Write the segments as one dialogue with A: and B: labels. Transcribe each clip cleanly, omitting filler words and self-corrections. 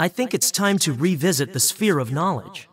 A: I think it's time to revisit the sphere of knowledge.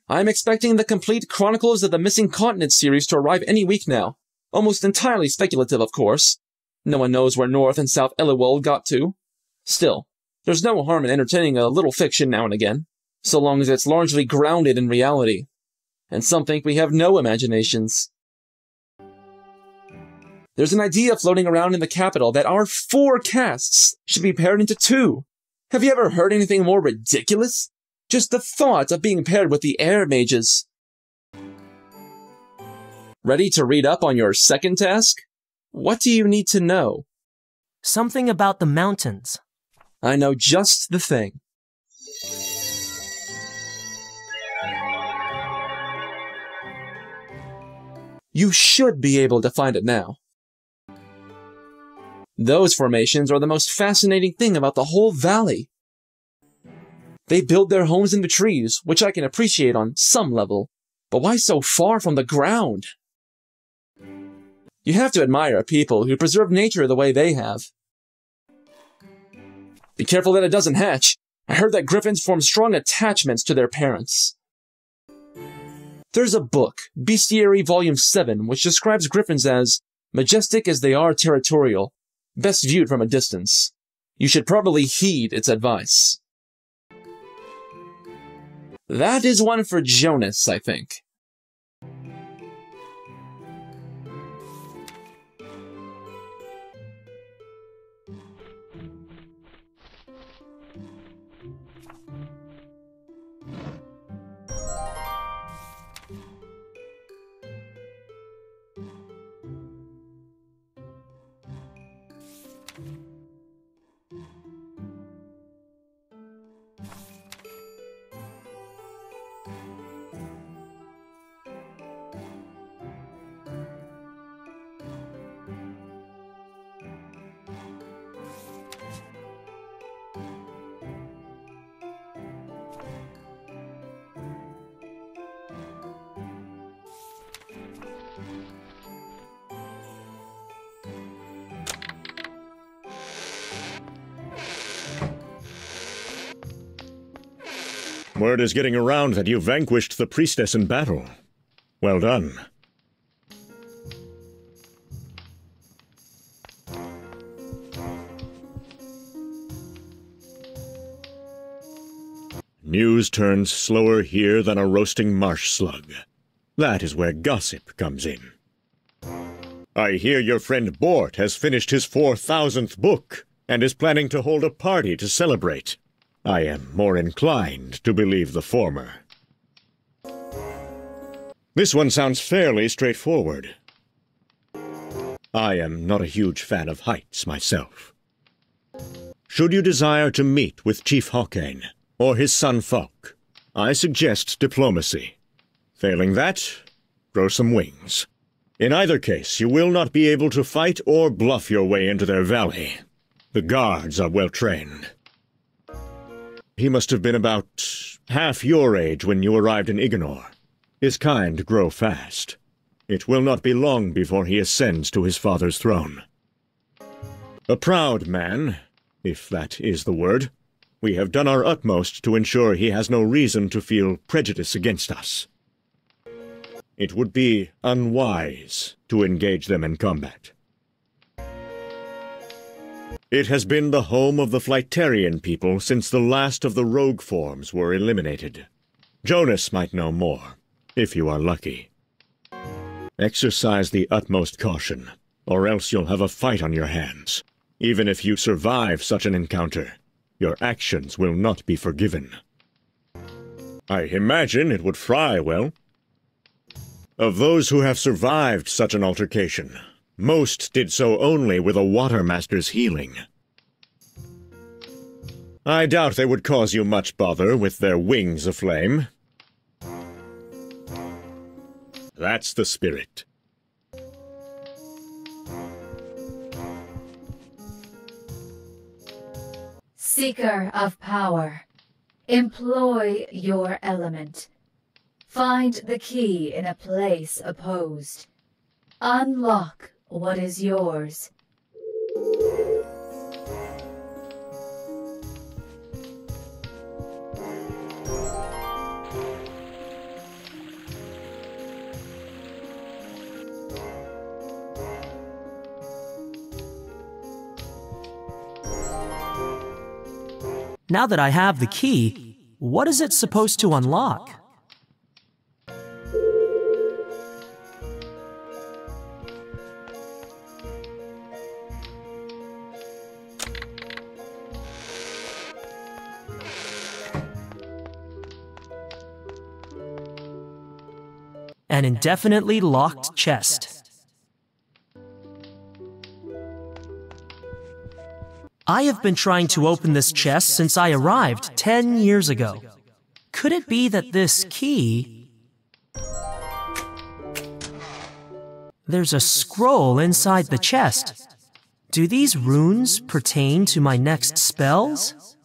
B: I'm expecting the complete Chronicles of the Missing Continent series to arrive any week now. Almost entirely speculative, of course. No one knows where North and South Eliwald got to. Still, there's no harm in entertaining a little fiction now and again, so long as it's largely grounded in reality. And some think we have no imaginations. There's an idea floating around in the capital that our 4 castes should be paired into 2. Have you ever heard anything more ridiculous? Just the thought of being paired with the air mages. Ready to read up on your second task? What do you need to know?
A: Something about the mountains.
B: I know just the thing. You should be able to find it now. Those formations are the most fascinating thing about the whole valley. They build their homes in the trees, which I can appreciate on some level, but why so far from the ground? You have to admire people who preserve nature the way they have. Be careful that it doesn't hatch. I heard that griffins form strong attachments to their parents. There's a book, Bestiary Volume 7, which describes griffins as majestic as they are territorial, best viewed from a distance. You should probably heed its advice. That is one for Jonas, I think.
C: Word is getting around that you vanquished the priestess in battle. Well done. News turns slower here than a roasting marsh slug. That is where gossip comes in. I hear your friend Bort has finished his 4,000th book and is planning to hold a party to celebrate. I am more inclined to believe the former. This one sounds fairly straightforward. I am not a huge fan of heights myself. Should you desire to meet with Chief Hawkane or his son Falk, I suggest diplomacy. Failing that, grow some wings. In either case, you will not be able to fight or bluff your way into their valley. The guards are well trained. He must have been about half your age when you arrived in Ignor. His kind grow fast. It will not be long before he ascends to his father's throne. A proud man, if that is the word. We have done our utmost to ensure he has no reason to feel prejudice against us. It would be unwise to engage them in combat. It has been the home of the Flightarian people since the last of the rogue forms were eliminated. Jonas might know more, if you are lucky. Exercise the utmost caution, or else you'll have a fight on your hands. Even if you survive such an encounter, your actions will not be forgiven. I imagine it would fry well. Of those who have survived such an altercation, most did so only with a Watermaster's healing. I doubt they would cause you much bother with their wings aflame. That's the spirit.
D: Seeker of power, employ your element. Find the key in a place opposed. Unlock what is yours.
A: Now that I have the key, what is it supposed to unlock? An indefinitely locked chest. I have been trying to open this chest since I arrived 10 years ago. Could it be that this key... There's a scroll inside the chest. Do these runes pertain to my next spells?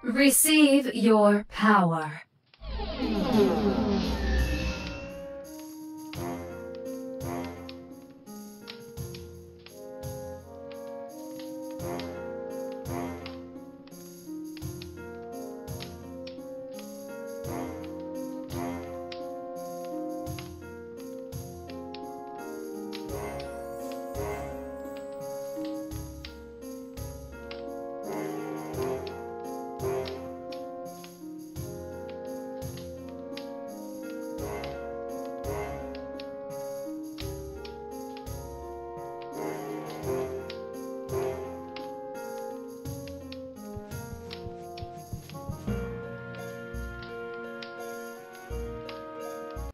D: Receive your power.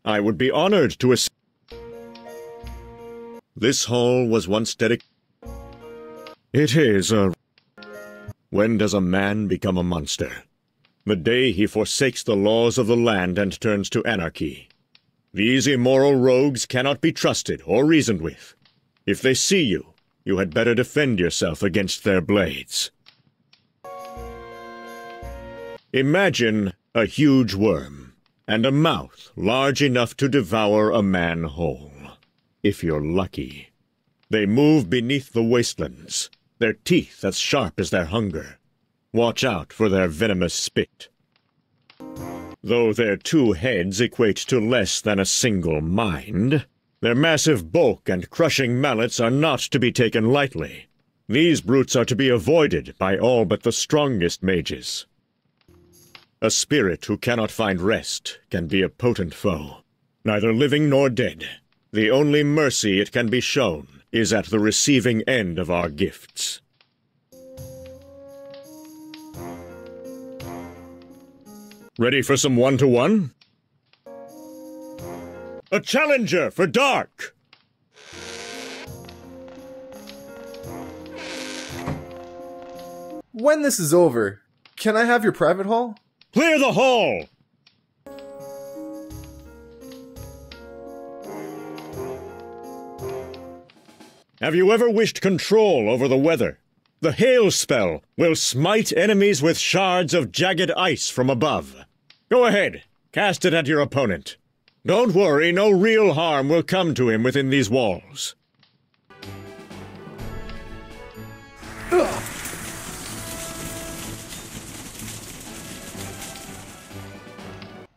C: I would be honored to assist. This hall was once dedicated. It is a... When does a man become a monster? The day he forsakes the laws of the land and turns to anarchy. These immoral rogues cannot be trusted or reasoned with. If they see you, you had better defend yourself against their blades. Imagine a huge worm, and a mouth large enough to devour a man whole. If you're lucky. They move beneath the wastelands, their teeth as sharp as their hunger. Watch out for their venomous spit. Though their 2 heads equate to less than a single mind, their massive bulk and crushing mallets are not to be taken lightly. These brutes are to be avoided by all but the strongest mages. A spirit who cannot find rest can be a potent foe, neither living nor dead. The only mercy it can be shown is at the receiving end of our gifts. Ready for some one-to-one? A challenger for Dark!
E: When this is over, can I have your private hall?
C: Clear the hall! Have you ever wished control over the weather? The hail spell will smite enemies with shards of jagged ice from above. Go ahead, cast it at your opponent. Don't worry, no real harm will come to him within these walls.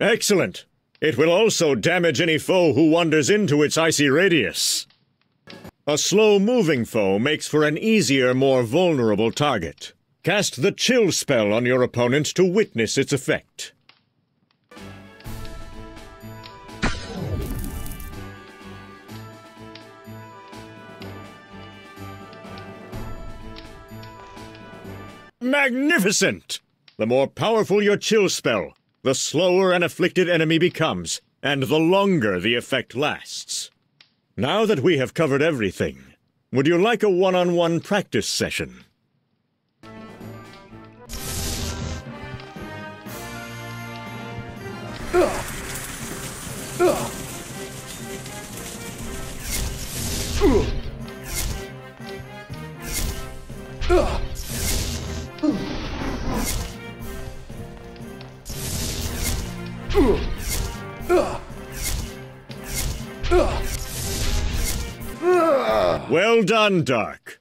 C: Excellent. It will also damage any foe who wanders into its icy radius. A slow-moving foe makes for an easier, more vulnerable target. Cast the chill spell on your opponent to witness its effect. Magnificent! The more powerful your chill spell, the slower an afflicted enemy becomes, and the longer the effect lasts. Now that we have covered everything, would you like a one-on-one practice session? Well done, Dark.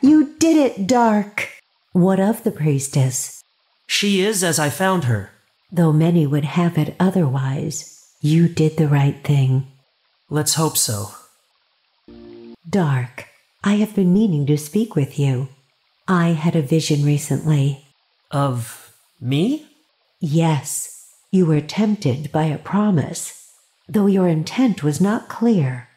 F: You did it, Dark! What of the priestess?
A: She is as I found her.
F: Though many would have it otherwise, you did the right thing.
A: Let's hope so.
F: Dark, I have been meaning to speak with you. I had a vision recently.
A: Of me?
F: Yes, you were tempted by a promise. Though your intent was not clear,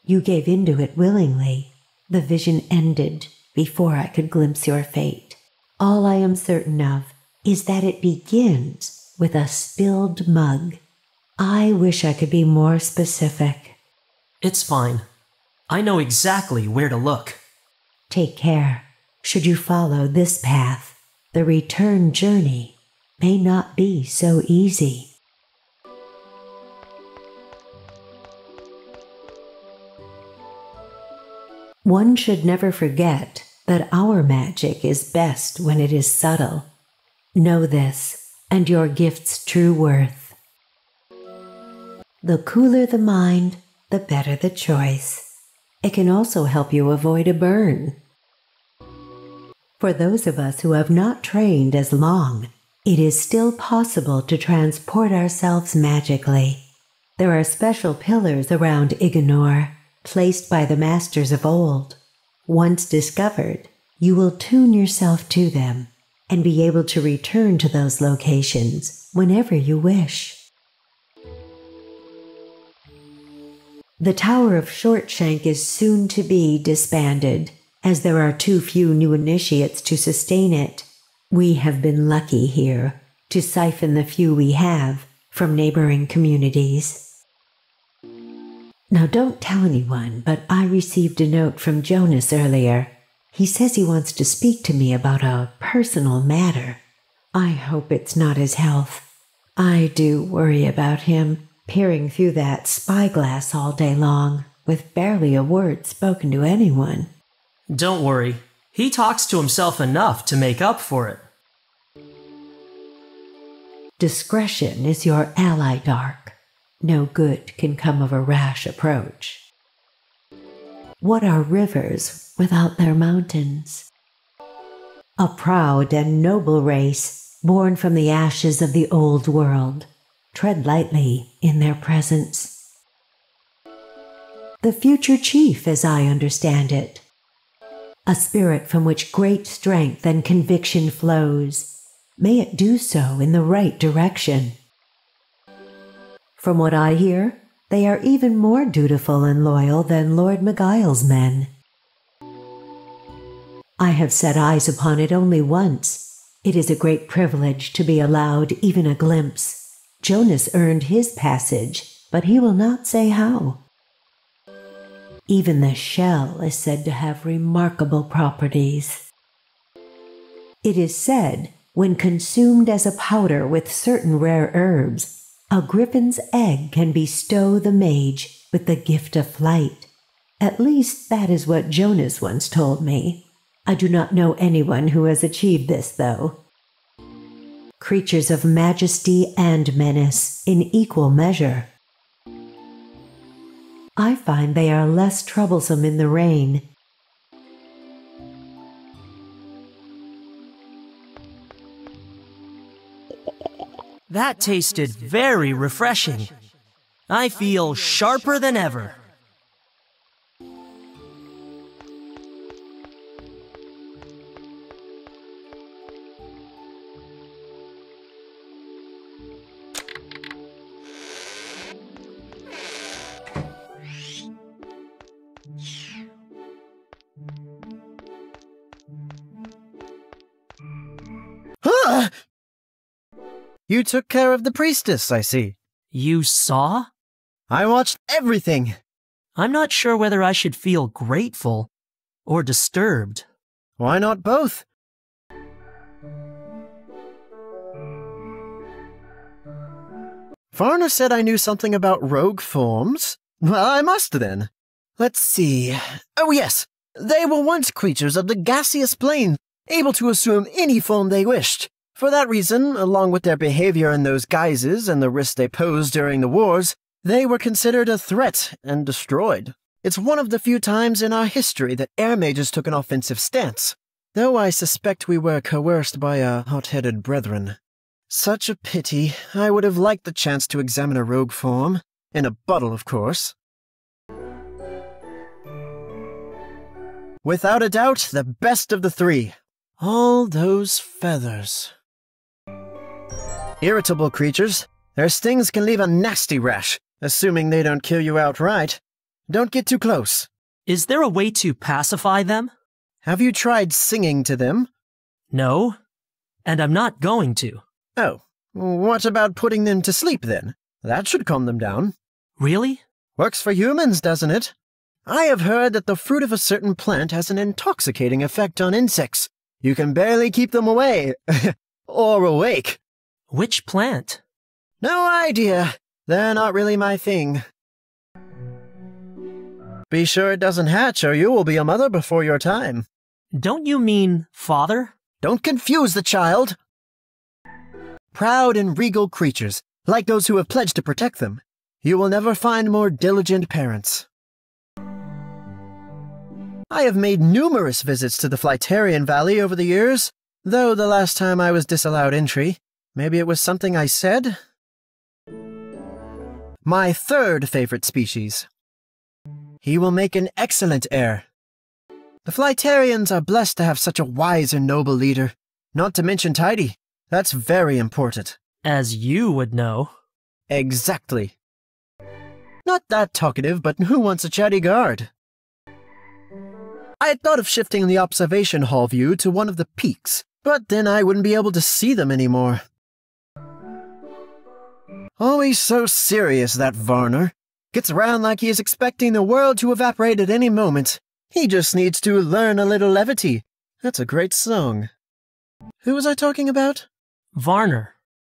F: you gave into it willingly. The vision ended before I could glimpse your fate. All I am certain of is that it begins with a spilled mug. I wish I could be more specific.
A: It's fine. I know exactly where to look.
F: Take care. Should you follow this path, the return journey may not be so easy. One should never forget that our magic is best when it is subtle. Know this, and your gift's true worth. The cooler the mind, the better the choice. It can also help you avoid a burn. For those of us who have not trained as long, it is still possible to transport ourselves magically. There are special pillars around Ignore, placed by the masters of old. Once discovered, you will tune yourself to them and be able to return to those locations whenever you wish. The Tower of Shortshank is soon to be disbanded, as there are too few new initiates to sustain it. We have been lucky here to siphon the few we have from neighboring communities. Now don't tell anyone, but I received a note from Jonas earlier. He says he wants to speak to me about a personal matter. I hope it's not his health. I do worry about him, peering through that spyglass all day long, with barely a word spoken to anyone.
A: Don't worry. He talks to himself enough to make up for it.
F: Discretion is your ally, Dark. No good can come of a rash approach. What are rivers without their mountains? A proud and noble race, born from the ashes of the old world. Tread lightly in their presence. The future chief, as I understand it. A spirit from which great strength and conviction flows. May it do so in the right direction. From what I hear, they are even more dutiful and loyal than Lord Miguel's men. I have set eyes upon it only once. It is a great privilege to be allowed even a glimpse. Jonas earned his passage, but he will not say how. Even the shell is said to have remarkable properties. It is said, when consumed as a powder with certain rare herbs, a griffin's egg can bestow the mage with the gift of flight. At least that is what Jonas once told me. I do not know anyone who has achieved this, though. Creatures of majesty and menace in equal measure. I find they are less troublesome in the rain.
A: That tasted very refreshing. I feel sharper than ever.
G: Huh! You took care of the priestess, I see.
A: You saw?
G: I watched everything.
A: I'm not sure whether I should feel grateful or disturbed.
G: Why not both? Varna said I knew something about rogue forms. Well, I must then. Let's see. Oh yes, they were once creatures of the gaseous plane, able to assume any form they wished. For that reason, along with their behavior in those guises and the risks they posed during the wars, they were considered a threat and destroyed. It's one of the few times in our history that air mages took an offensive stance, though I suspect we were coerced by our hot-headed brethren. Such a pity. I would have liked the chance to examine a rogue form. In a bottle, of course. Without a doubt, the best of the three. All those feathers. Irritable creatures. Their stings can leave a nasty rash, assuming they don't kill you outright. Don't get too close.
A: Is there a way to pacify them?
G: Have you tried singing to them?
A: No, and I'm not going to.
G: Oh, what about putting them to sleep then? That should calm them down.
A: Really?
G: Works for humans, doesn't it? I have heard that the fruit of a certain plant has an intoxicating effect on insects. You can barely keep them away. Or awake.
A: Which plant?
G: No idea. They're not really my thing. Be sure it doesn't hatch or you will be a mother before your time.
A: Don't you mean father?
G: Don't confuse the child. Proud and regal creatures, like those who have pledged to protect them. You will never find more diligent parents. I have made numerous visits to the Flytarian Valley over the years, though the last time I was disallowed entry. Maybe it was something I said? My third favorite species. He will make an excellent heir. The Flytarians are blessed to have such a wise and noble leader, not to mention tidy. That's very important.
A: As you would know.
G: Exactly. Not that talkative, but who wants a chatty guard? I had thought of shifting the observation hall view to one of the peaks, but then I wouldn't be able to see them anymore. Always so serious, that Varner. Gets around like he is expecting the world to evaporate at any moment. He just needs to learn a little levity. That's a great song. Who was I talking about?
A: Varner.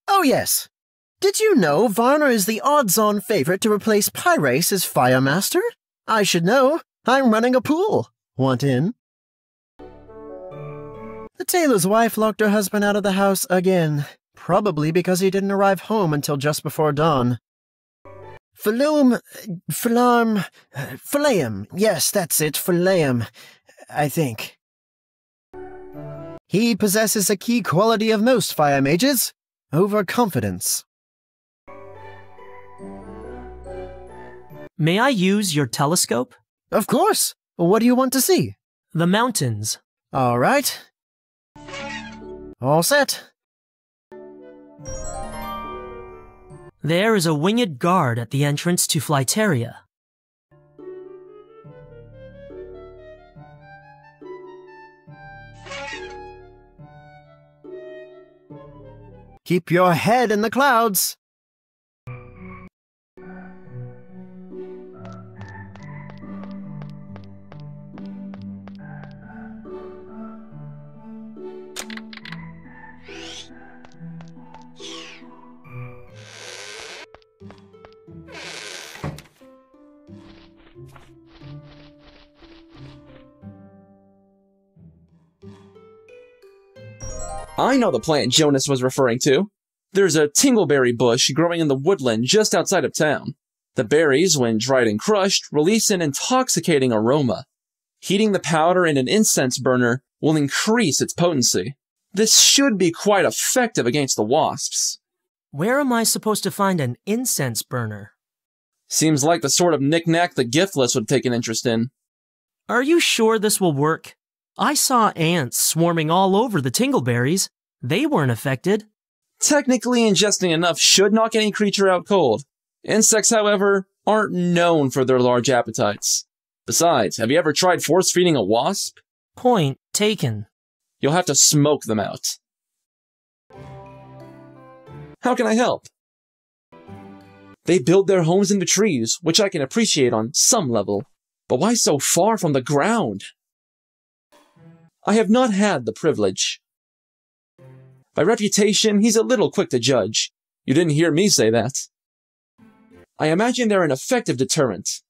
G: Oh yes. Did you know Varner is the odds-on favorite to replace Pyrace as Fire Master? I should know. I'm running a pool. Want in? The tailor's wife locked her husband out of the house again, probably because he didn't arrive home until just before dawn. Phileum, yes, that's it, Phileum, I think. He possesses a key quality of most fire mages, overconfidence.
A: May I use your telescope?
G: Of course. What do you want to see?
A: The mountains.
G: All right. All set.
A: There is a winged guard at the entrance to Flytaria.
G: Keep your head in the clouds.
B: I know the plant Jonas was referring to. There's a tingleberry bush growing in the woodland just outside of town. The berries, when dried and crushed, release an intoxicating aroma. Heating the powder in an incense burner will increase its potency. This should be quite effective against the wasps.
A: Where am I supposed to find an incense burner?
B: Seems like the sort of knick-knack the giftless would take an interest in.
A: Are you sure this will work? I saw ants swarming all over the tingleberries. They weren't affected.
B: Technically, ingesting enough should knock any creature out cold. Insects, however, aren't known for their large appetites. Besides, have you ever tried force-feeding a wasp?
A: Point taken.
B: You'll have to smoke them out. How can I help? They build their homes in the trees, which I can appreciate on some level. But why so far from the ground? I have not had the privilege. By reputation, he's a little quick to judge. You didn't hear me say that. I imagine they're an effective deterrent.